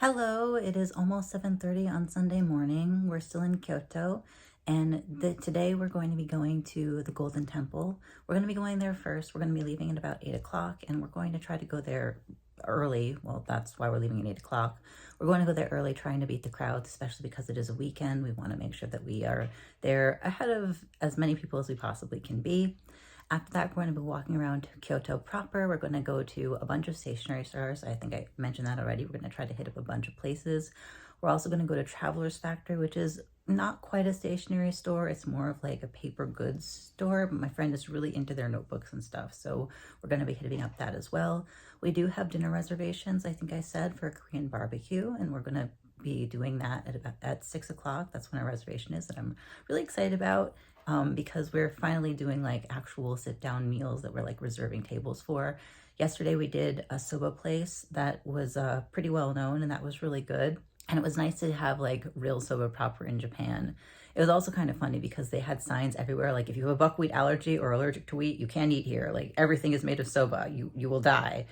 Hello, it is almost 7:30 on Sunday morning. We're still in Kyoto, and today we're going to be going to the Golden Temple. We're going to be going there first. We're going to be leaving at about 8 o'clock, and we're going to try to go there early. Well, that's why we're leaving at 8 o'clock. We're going to go there early, trying to beat the crowds, especially because it is a weekend. We want to make sure that we are there ahead of as many people as we possibly can be. After that, we're going to be walking around Kyoto proper. We're going to go to a bunch of stationery stores. I think I mentioned that already. We're going to try to hit up a bunch of places. We're also going to go to Traveler's Factory, which is not quite a stationery store. It's more of like a paper goods store, but my friend is really into their notebooks and stuff. So we're going to be hitting up that as well. We do have dinner reservations, I think I said, for a Korean barbecue, and we're going to be doing that at 6 o'clock. That's when our reservation is, that I'm really excited about. Because we're finally doing like actual sit down meals that we're like reserving tables for. Yesterday we did a soba place that was pretty well known, and that was really good. And it was nice to have like real soba proper in Japan. It was also kind of funny because they had signs everywhere like, if you have a buckwheat allergy or allergic to wheat, you can't eat here. Like, everything is made of soba. You will die.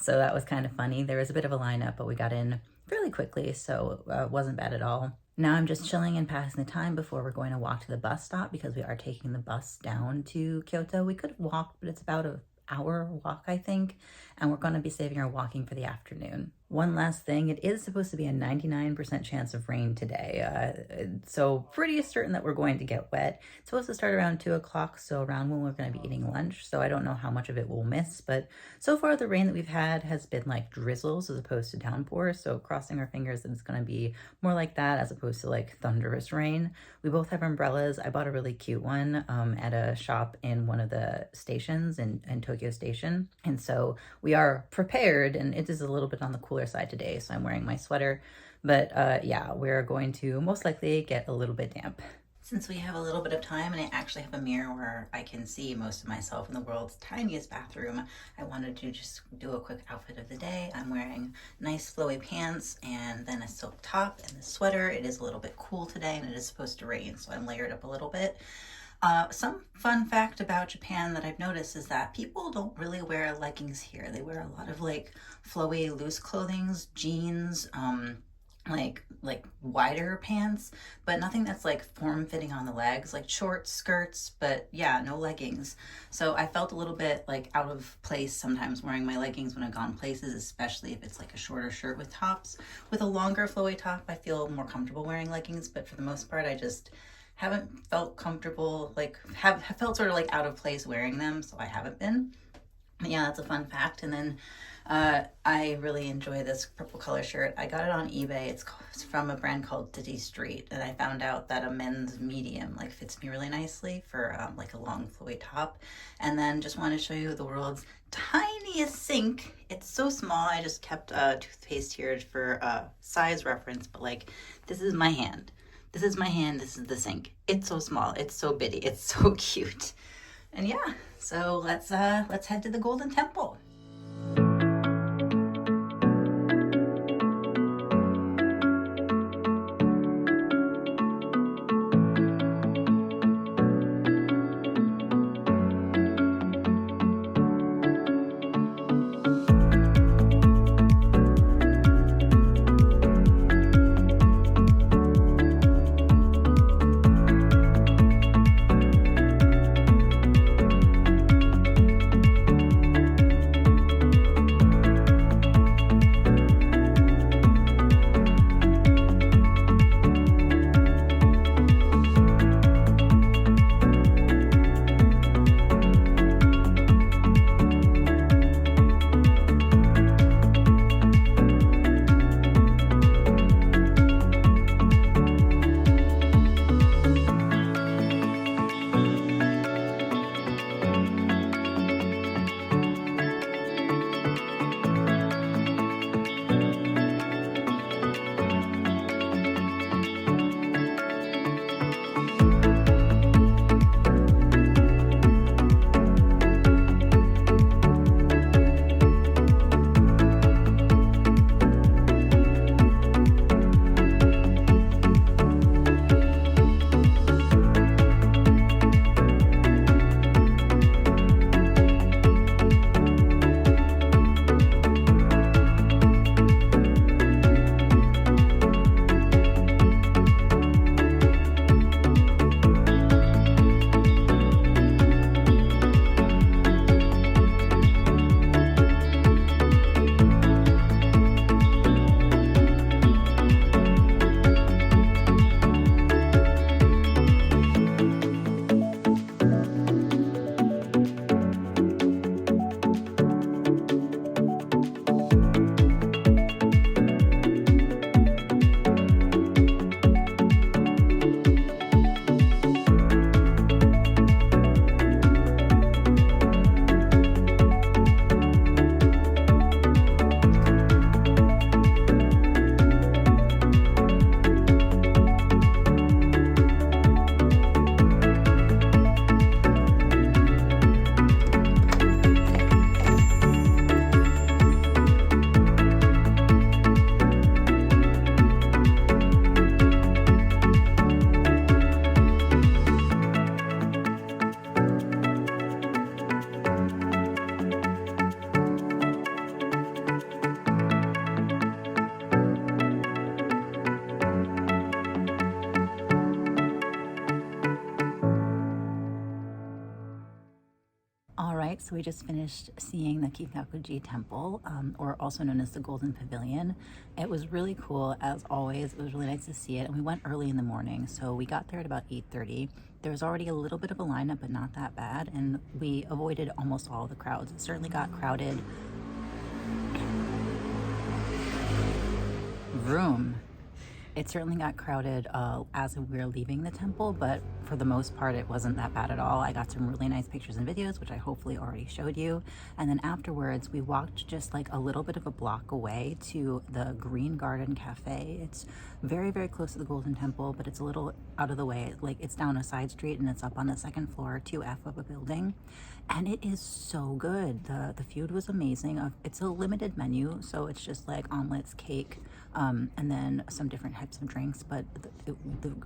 So that was kind of funny. There was a bit of a lineup, but we got in fairly quickly, so it wasn't bad at all. Now I'm just chilling and passing the time before we're going to walk to the bus stop, because we are taking the bus down to Kyoto. We could have walked, but it's about an hour walk, I think, and we're going to be saving our walking for the afternoon. One last thing, it is supposed to be a 99% chance of rain today, so pretty certain that we're going to get wet. It's supposed to start around 2 o'clock, so around when we're going to be eating lunch, so I don't know how much of it we'll miss, but so far the rain that we've had has been like drizzles as opposed to downpours, so crossing our fingers that it's going to be more like that as opposed to like thunderous rain. We both have umbrellas. I bought a really cute one at a shop in one of the stations in Tokyo Station, and so we are prepared, and it is a little bit on the cooler side today, so I'm wearing my sweater, but yeah, we're going to most likely get a little bit damp. Since we have a little bit of time and I actually have a mirror where I can see most of myself in the world's tiniest bathroom, I wanted to just do a quick outfit of the day. I'm wearing nice flowy pants and then a silk top and the sweater. It is a little bit cool today and it is supposed to rain, so I'm layered up a little bit. Some fun fact about Japan that I've noticed is that people don't really wear leggings here. They wear a lot of like flowy loose clothings, jeans, like wider pants, but nothing that's like form-fitting on the legs, like short skirts, but yeah, no leggings. So I felt a little bit like out of place sometimes wearing my leggings when I've gone places, especially if it's like a shorter shirt with tops. With a longer flowy top, I feel more comfortable wearing leggings, but for the most part, I just haven't felt comfortable, like have felt sort of like out of place wearing them, so I haven't been. But yeah, that's a fun fact. And then I really enjoy this purple color shirt. I got it on eBay. It's from a brand called City Street, and I found out that a men's medium like fits me really nicely for like a long flowy top. And then just want to show you the world's tiniest sink. It's so small. I just kept toothpaste here for size reference, but like, this is my hand. This is my hand, this is the sink. It's so small, it's so bitty, it's so cute. And yeah, so let's head to the Golden Temple. Alright, so we just finished seeing the Kinkakuji temple, or also known as the Golden Pavilion. It was really cool, as always. It was really nice to see it, and we went early in the morning, so we got there at about 8:30. There was already a little bit of a lineup, but not that bad, and we avoided almost all the crowds. It certainly got crowded. It certainly got crowded as we were leaving the temple, but for the most part, it wasn't that bad at all. I got some really nice pictures and videos, which I hopefully already showed you. And then afterwards, we walked just like a little bit of a block away to the Green Garden Cafe. It's very, very close to the Golden Temple, but it's a little out of the way. Like, it's down a side street and it's up on the second floor, 2F of a building. And it is so good. The food was amazing. It's a limited menu, so it's just like omelets, cake, and then some different types of drinks. But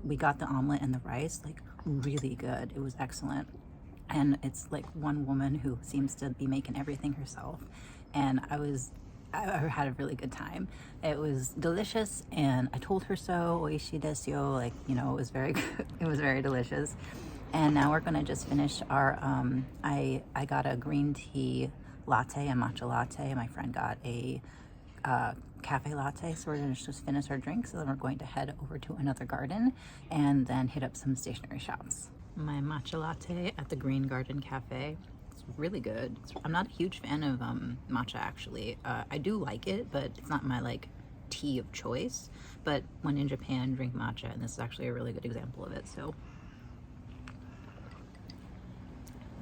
we got the omelet and the rice, like, really good. It was excellent. And it's like one woman who seems to be making everything herself. And I had a really good time. It was delicious, and I told her so. Oishi desu yo. Like, you know, it was very good. It was very delicious. And now we're gonna just finish our, I got a green tea latte, a matcha latte. My friend got a cafe latte. So we're gonna just finish our drinks, and then we're going to head over to another garden and then hit up some stationery shops. My matcha latte at the Green Garden Cafe. It's really good. I'm not a huge fan of matcha, actually. I do like it, but it's not my like tea of choice. But when in Japan, drink matcha, and this is actually a really good example of it. So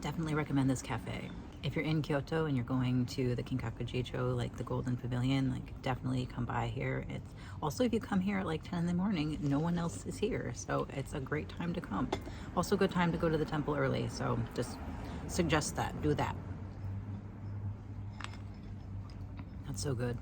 definitely recommend this cafe. If you're in Kyoto and you're going to the Kinkakuji, like the Golden Pavilion, like, definitely come by here. It's also, if you come here at like 10 in the morning, no one else is here, so it's a great time to come. Also a good time to go to the temple early, so just suggest that. Do that. That's so good.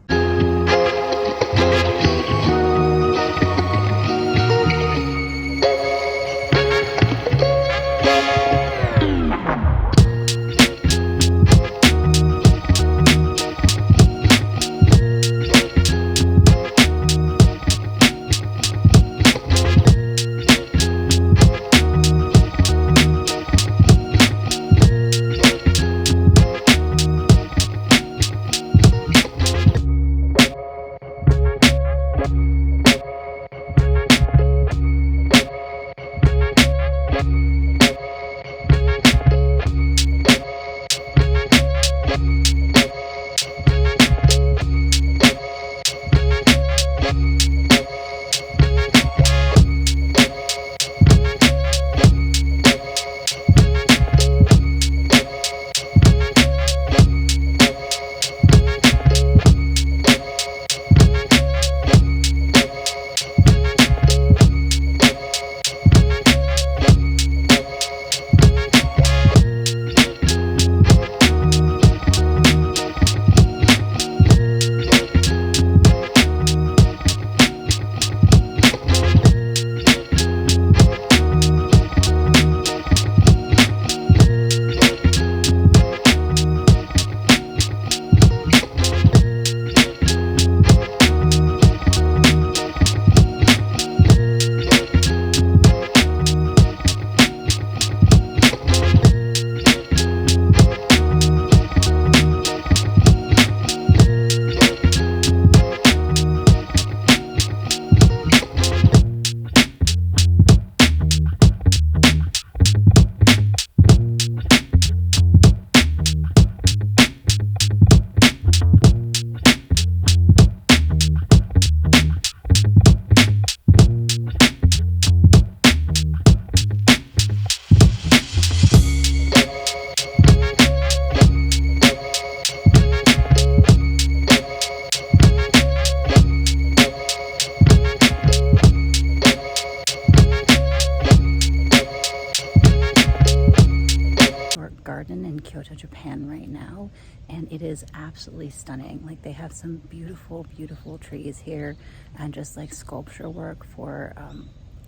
Kyoto, Japan right now, and it is absolutely stunning. Like, they have some beautiful, beautiful trees here, and just like sculpture work for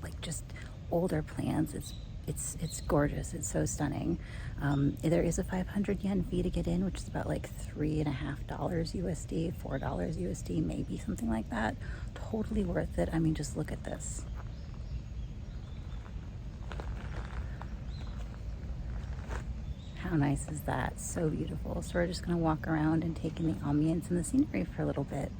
like just older plants. It's gorgeous. It's so stunning. There is a 500 yen fee to get in, which is about like $3.50 USD, $4 USD, maybe something like that. Totally worth it. I mean, just look at this. How nice is that? So beautiful. So we're just gonna walk around and take in the ambience and the scenery for a little bit.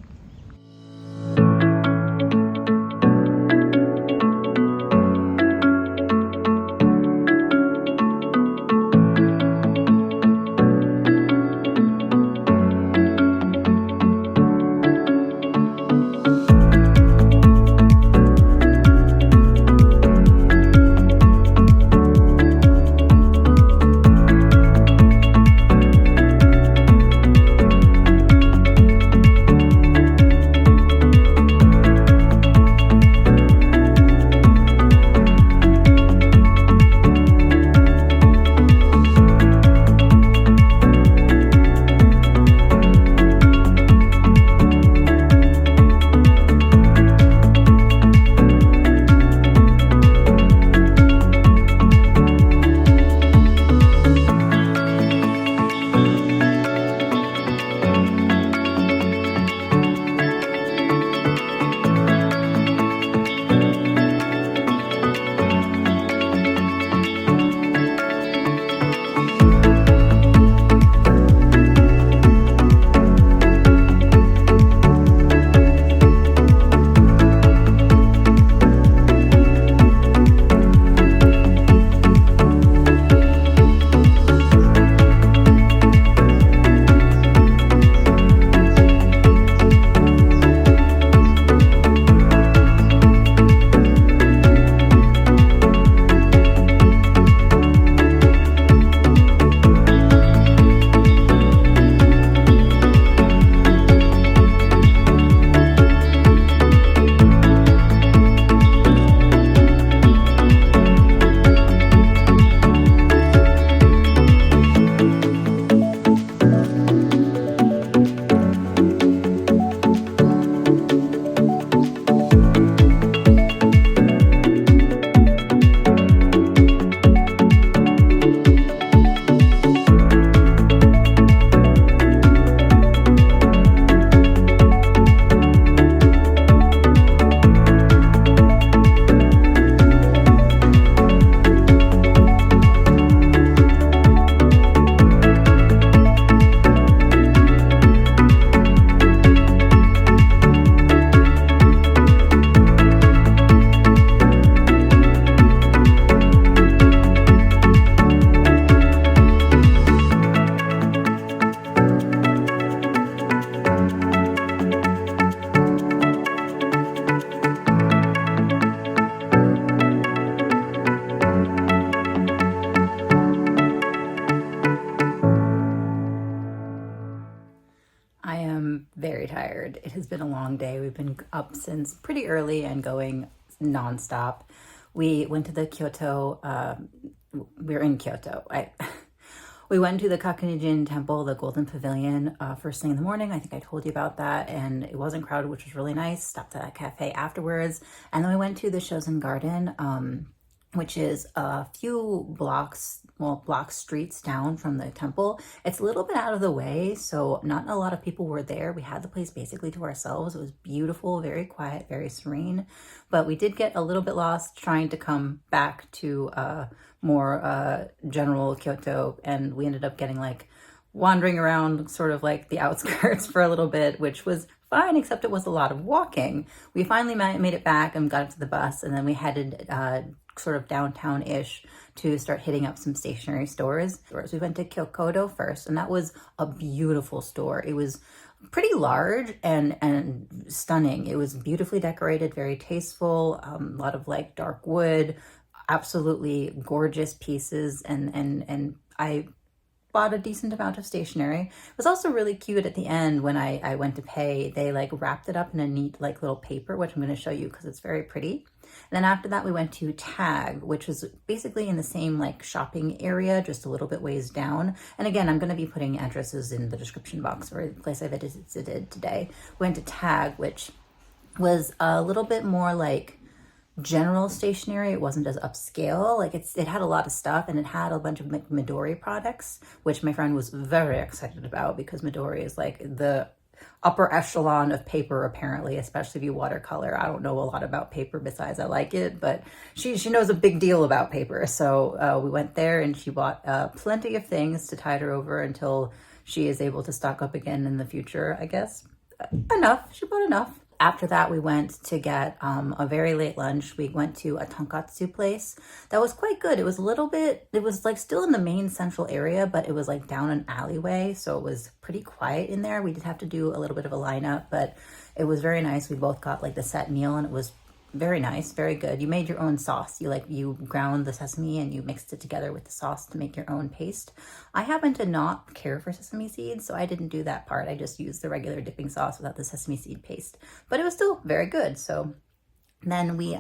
Very tired. It has been a long day. We've been up since pretty early and going nonstop. We went to the Kyoto, we're in Kyoto. We went to the Kinkakuji temple, the Golden Pavilion, first thing in the morning. I think I told you about that, and it wasn't crowded, which was really nice. Stopped at that cafe afterwards, and then we went to the Shozen garden, which is a few blocks, block streets down from the temple. It's a little bit out of the way, so not a lot of people were there. We had the place basically to ourselves. It was beautiful, very quiet, very serene, but we did get a little bit lost trying to come back to more general Kyoto, and we ended up getting like wandering around sort of like the outskirts for a little bit, which was fine, except it was a lot of walking. We finally made it back and got into the bus, and then we headed sort of downtown-ish to start hitting up some stationery stores. We went to Kyoto first, and that was a beautiful store. It was pretty large and stunning. It was beautifully decorated, very tasteful, a lot of like dark wood, absolutely gorgeous pieces, and I bought a decent amount of stationery. It was also really cute at the end when I went to pay. They like wrapped it up in a neat like little paper, which I'm going to show you because it's very pretty. And then after that, we went to Tag, which was basically in the same like shopping area, just a little bit ways down. And again, I'm going to be putting addresses in the description box for the place I visited today. We went to Tag, which was a little bit more like general stationery. It wasn't as upscale. Like it had a lot of stuff, and it had a bunch of Midori products, which my friend was very excited about because Midori is like the upper echelon of paper, apparently, especially if you watercolor. I don't know a lot about paper besides I like it, but she knows a big deal about paper. So we went there and she bought plenty of things to tide her over until she is able to stock up again in the future, I guess. Enough. She bought enough. After that, we went to get a very late lunch. We went to a tonkatsu place that was quite good. It was a little bit, it was like still in the main central area, but it was like down an alleyway. So it was pretty quiet in there. We did have to do a little bit of a lineup, but it was very nice. We both got like the set meal and it was very nice, very good. You made your own sauce. You ground the sesame and you mixed it together with the sauce to make your own paste. I happen to not care for sesame seeds, so I didn't do that part. I just used the regular dipping sauce without the sesame seed paste, but it was still very good. So then we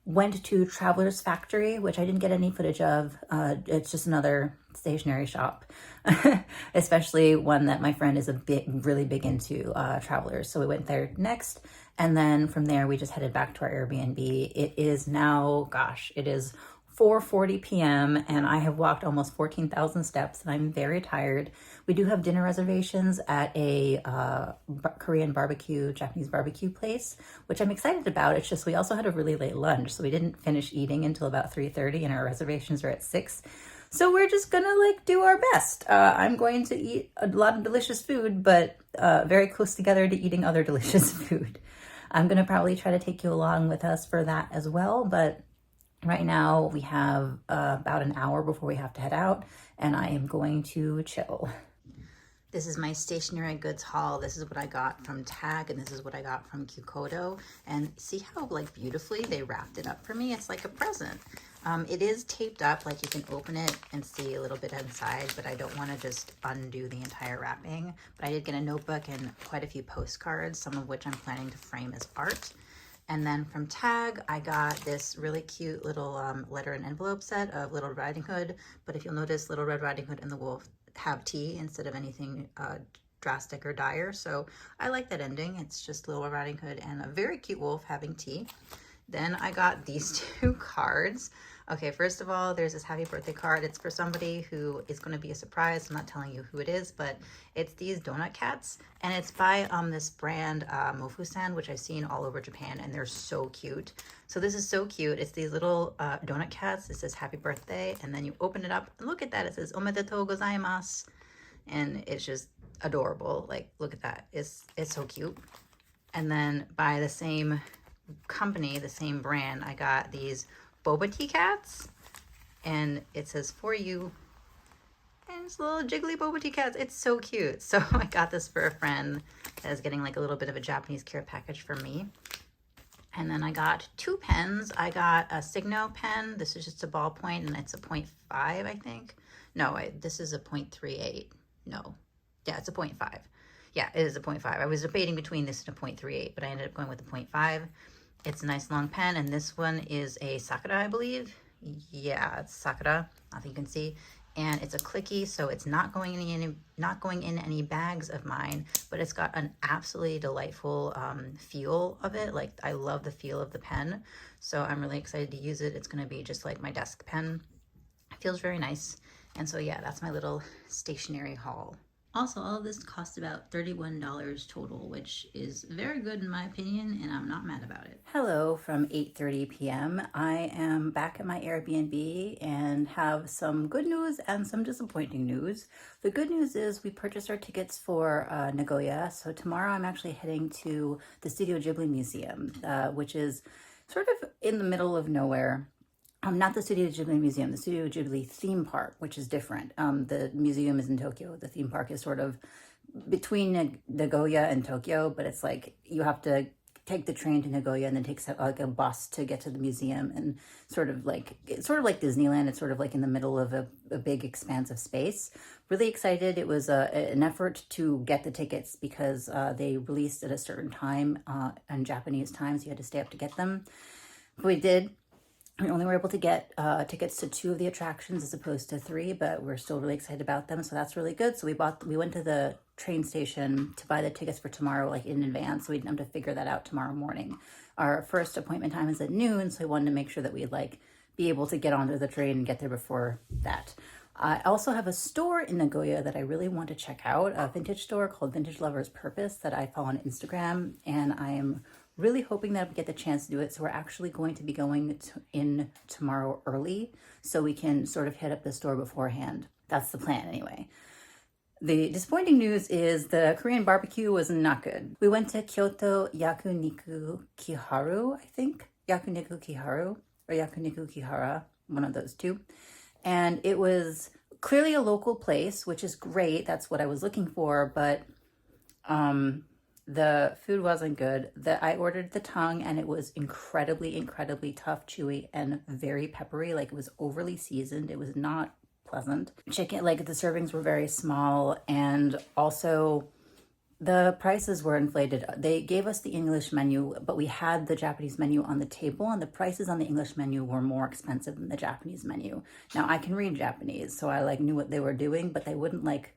went to Traveler's Factory, which I didn't get any footage of. It's just another stationery shop, especially one that my friend is really big into Travelers. So we went there next. And then from there, we just headed back to our Airbnb. It is now, gosh, it is 4:40 p.m. and I have walked almost 14,000 steps and I'm very tired. We do have dinner reservations at a Korean barbecue, Japanese barbecue place, which I'm excited about. It's just we also had a really late lunch, so we didn't finish eating until about 3:30 and our reservations are at 6. So we're just gonna like do our best. I'm going to eat a lot of delicious food, but very close together to eating other delicious food. I'm gonna probably try to take you along with us for that as well, but right now we have about an hour before we have to head out and I am going to chill. This is my stationery goods haul. This is what I got from Tag and this is what I got from Kyoto. And see how like beautifully they wrapped it up for me? It's like a present. It is taped up, like you can open it and see a little bit inside, but I don't want to just undo the entire wrapping. But I did get a notebook and quite a few postcards, some of which I'm planning to frame as art. And then from Tag, I got this really cute little letter and envelope set of Little Riding Hood. But if you'll notice, Little Red Riding Hood and the Wolf have tea instead of anything drastic or dire. So I like that ending. It's just Little Red Riding Hood and a very cute wolf having tea. Then I got these two cards. Okay, first of all, there's this happy birthday card. It's for somebody who is going to be a surprise. I'm not telling you who it is, but it's these donut cats. And it's by this brand, Mofusan, which I've seen all over Japan, and they're so cute. So this is so cute. It's these little donut cats. It says happy birthday, and then you open it up, and look at that. It says omedetou gozaimasu. And it's just adorable. Like, look at that. It's so cute. And then by the same company, the same brand, I got these boba tea cats, and it says for you, and it's little jiggly boba tea cats. It's so cute. So I got this for a friend that is getting like a little bit of a Japanese care package for me. And then I got two pens. I got a Signo pen. This is just a ballpoint and it's a 0.5, I think. No, this is a 0.38. No, yeah, it's a 0.5. Yeah, it is a 0.5. I was debating between this and a 0.38, but I ended up going with the 0.5. It's a nice long pen, and this one is a Sakura, I believe. Yeah, it's Sakura. I think you can see. And it's a clicky, so it's not going in any bags of mine, but it's got an absolutely delightful feel of it. Like, I love the feel of the pen, so I'm really excited to use it. It's going to be just like my desk pen. It feels very nice. And so yeah, that's my little stationery haul. Also, all of this cost about $31 total, which is very good in my opinion, and I'm not mad about it. Hello from 8:30 p.m. I am back at my Airbnb and have some good news and some disappointing news. The good news is we purchased our tickets for Nagoya, so tomorrow I'm actually heading to the Studio Ghibli Museum, which is sort of in the middle of nowhere. Not the Studio Ghibli Museum, the Studio Ghibli theme park, which is different. The museum is in Tokyo. The theme park is sort of between Nagoya and Tokyo, but it's like you have to take the train to Nagoya and then take like a bus to get to the museum, and it's sort of like Disneyland. It's sort of like in the middle of a big expanse of space. Really excited. It was an effort to get the tickets because they released at a certain time on Japanese time, so you had to stay up to get them. But we did. We only were able to get tickets to 2 of the attractions as opposed to 3, but we're still really excited about them, so that's really good. So we went to the train station to buy the tickets for tomorrow, like in advance, so we didn't have to figure that out tomorrow morning. Our first appointment time is at noon, so we wanted to make sure that we'd like be able to get onto the train and get there before that. I also have a store in Nagoya that I really want to check out, a vintage store called Vintage Lovers Purpose that I follow on Instagram, and I am really hoping that I get the chance to do it. So we're actually going to be going in tomorrow early so we can sort of hit up the store beforehand. That's the plan anyway. The disappointing news is the Korean barbecue was not good. We went to Kyoto Yakuniku Kiharu, I think. Yakuniku Kiharu or Yakuniku Kihara, one of those two. And it was clearly a local place, which is great. That's what I was looking for, but the food wasn't good. I ordered the tongue and it was incredibly, incredibly tough, chewy, and very peppery. Like it was overly seasoned. It was not pleasant. Chicken, like the servings were very small, and also the prices were inflated. They gave us the English menu, but we had the Japanese menu on the table, and the prices on the English menu were more expensive than the Japanese menu. Now I can read Japanese, so I like knew what they were doing, but they wouldn't like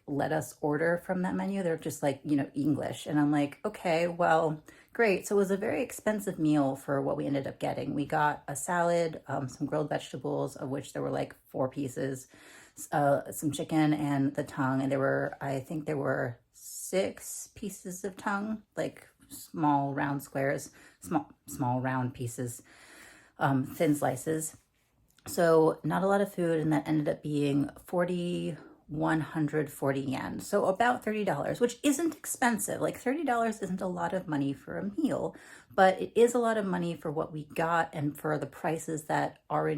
let us order from that menu. They're just like, you know, English. And I'm like, okay, well, great. So it was a very expensive meal for what we ended up getting. We got a salad, some grilled vegetables, of which there were like 4 pieces, some chicken and the tongue. And I think there were 6 pieces of tongue, like small round squares, small round pieces, thin slices. So not a lot of food, and that ended up being 140 yen. So about $30, which isn't expensive. Like $30 isn't a lot of money for a meal, but it is a lot of money for what we got and for the prices that are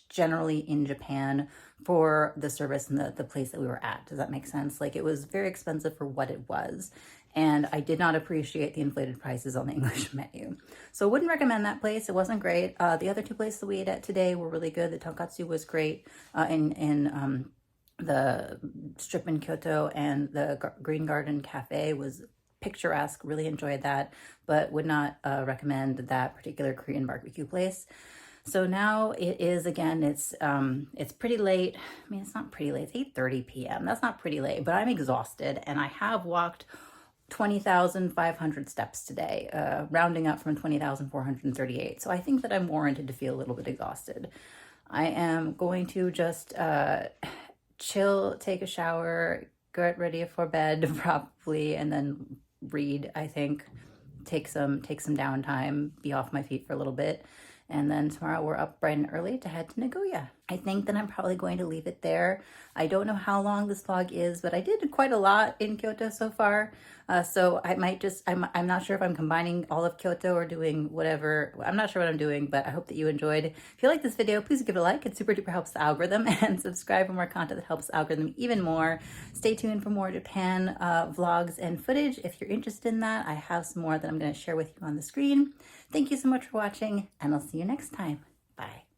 generally in Japan for the service and the place that we were at. Does that make sense? Like it was very expensive for what it was. And I did not appreciate the inflated prices on the English menu. So I wouldn't recommend that place. It wasn't great. The other 2 places that we ate at today were really good. The tonkatsu was great in the strip in Kyoto, and the Green Garden Cafe was picturesque. Really enjoyed that, but would not recommend that particular Korean barbecue place. So now it is, again, it's pretty late. I mean, it's not pretty late. It's 8:30 p.m. That's not pretty late, but I'm exhausted, and I have walked 20,500 steps today, rounding up from 20,438. So I think that I'm warranted to feel a little bit exhausted. I am going to just chill, take a shower, get ready for bed probably, and then read, I think, take some downtime, be off my feet for a little bit. And then tomorrow we're up bright and early to head to Nagoya. I think that I'm probably going to leave it there. I don't know how long this vlog is, but I did quite a lot in Kyoto so far. So I might just, I'm not sure if I'm combining all of Kyoto or doing whatever. I'm not sure what I'm doing, but I hope that you enjoyed. If you like this video, please give it a like. It super duper helps the algorithm, and subscribe for more content that helps the algorithm even more. Stay tuned for more Japan vlogs and footage. If you're interested in that, I have some more that I'm going to share with you on the screen. Thank you so much for watching, and I'll see you next time. Bye.